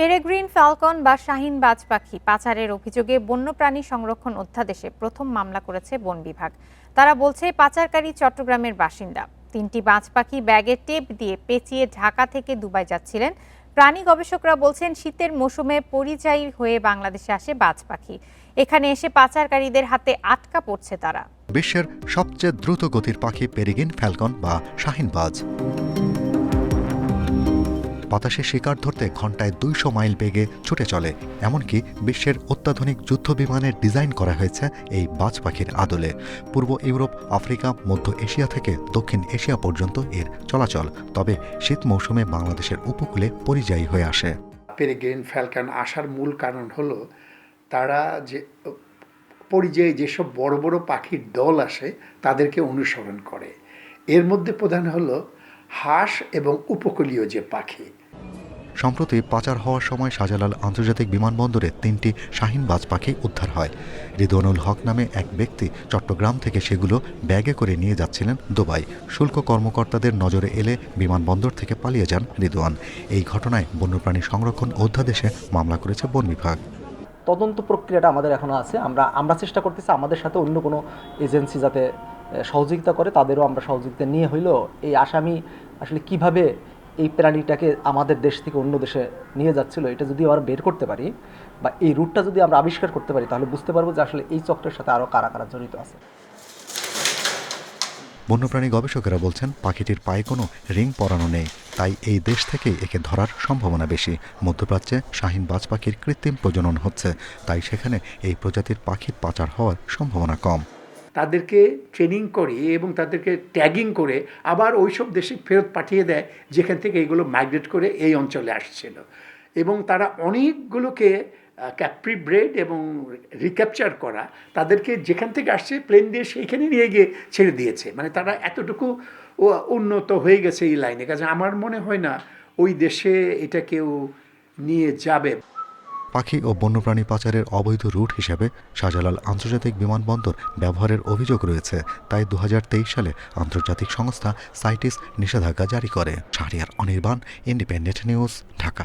Peregrine Falcon বা শাহীন বাজ পাখি পাচারের অভিযোগে বন্যপ্রাণী সংরক্ষণ অধ্যাদেশে প্রথম মামলা করেছে বন বিভাগ। তারা বলছে, পাচারকারী চট্টগ্রামের বাসিন্দা। 3টি বাজ পাখি ব্যাগে টেপ দিয়ে পেঁচিয়ে ঢাকা থেকে দুবাই যাচ্ছিলেন। প্রাণী গবেষকরা বলছেন, শীতের মৌসুমে পরিযায়ী হয়ে বাংলাদেশে আসে বাজ পাখি। এখানে এসে পাচারকারীদের হাতে আটকা পড়ছে তারা। বিশ্বের সবচেয়ে দ্রুত গতির পাখি পেরেগ্রিন ফ্যালকন বা শাহীন বাজ বাতাসে শিকার ধরতে ঘন্টায় 200 মাইল বেগে ছুটে চলে। এমনকি বিশ্বের অত্যাধুনিক যুদ্ধ বিমানের ডিজাইন করা হয়েছে এই বাজ পাখির আদলে। পূর্ব ইউরোপ, আফ্রিকা, মধ্য এশিয়া থেকে দক্ষিণ এশিয়া পর্যন্ত এর চলাচল। তবে শীত মৌসুমে বাংলাদেশের উপকূলে পরিযায়ী হয়ে আসে। পেরেগ্রিন ফ্যালকন আসার মূল কারণ হলো তারা যে পরিযায়ী যেসব বড় বড় পাখির দল আসে তাদেরকে অনুসরণ করে। এর মধ্যে প্রধান হলো হাঁস এবং উপকূলীয় যে পাখি। সম্প্রতি পাচার হওয়ার সময় শাহজালাল আন্তর্জাতিক বিমানবন্দরে 3টি শাহীন বাজ পাখি উদ্ধার হয়। রিদওয়ানুল হক নামে এক ব্যক্তি চট্টগ্রাম থেকে সেগুলো ব্যাগে করে নিয়ে যাচ্ছিলেন দুবাই। শুল্ক কর্মকর্তাদের নজরে এলে বিমানবন্দর থেকে পালিয়ে যান রিদওয়ান। এই ঘটনায় বন্যপ্রাণী সংরক্ষণ অধ্যাদেশে মামলা করেছে বন বিভাগ। তদন্ত প্রক্রিয়াটা আমাদের এখনো আছে। আমরা চেষ্টা করতেছি আমাদের সাথে অন্য কোনো এজেন্সি যাতে সহযোগিতা করে, তাদেরও আমরা সহযোগিতা নিয়ে হইলেও এই আসামি আসলে কিভাবে এই প্রাণীটাকে আমাদের দেশ থেকে অন্য দেশে নিয়ে যাচ্ছিল, এটা যদি আমরা বের করতে পারি বা এই রুটটা যদি আমরা আবিষ্কার করতে পারি, তাহলে বুঝতে পারবো যে আসলে এই চক্রের সাথে আরও কারা কারা জড়িত আছে। বন্যপ্রাণী গবেষকেরা বলছেন, পাখিটির পায়ে কোনো রিং পরানো নেই, তাই এই দেশ থেকেই একে ধরার সম্ভাবনা বেশি। মধ্যপ্রাচ্যে শাহীন বাজ পাখির কৃত্রিম প্রজনন হচ্ছে, তাই সেখানে এই প্রজাতির পাখির পাচার হওয়ার সম্ভাবনা কম। তাদেরকে ট্রেনিং করে এবং তাদেরকে ট্যাগিং করে আবার ওইসব দেশে ফেরত পাঠিয়ে দেয় যেখান থেকে এইগুলো মাইগ্রেট করে এই অঞ্চলে আসছিল। এবং তারা অনেকগুলোকে ক্যাপ্রি ব্রেড এবং রিক্যাপচার করা, তাদেরকে যেখান থেকে আসছে প্লেন দিয়ে সেইখানে নিয়ে গিয়ে ছেড়ে দিয়েছে। মানে তারা এতটুকু উন্নত হয়ে গেছে এই লাইনে। কাজে আমার মনে হয় না ওই দেশে এটা কেউ নিয়ে যাবে। পাখি ও বন্যপ্রাণী পাচারের অবৈধ রুট হিসেবে শাহজালাল আন্তর্জাতিক বিমানবন্দর ব্যবহারের অভিযোগ রয়েছে। তাই 2023 সালে আন্তর্জাতিক সংস্থা সাইটিস নিষেধাজ্ঞা জারি করে। Shahriar Anirban, independent news, Dhaka.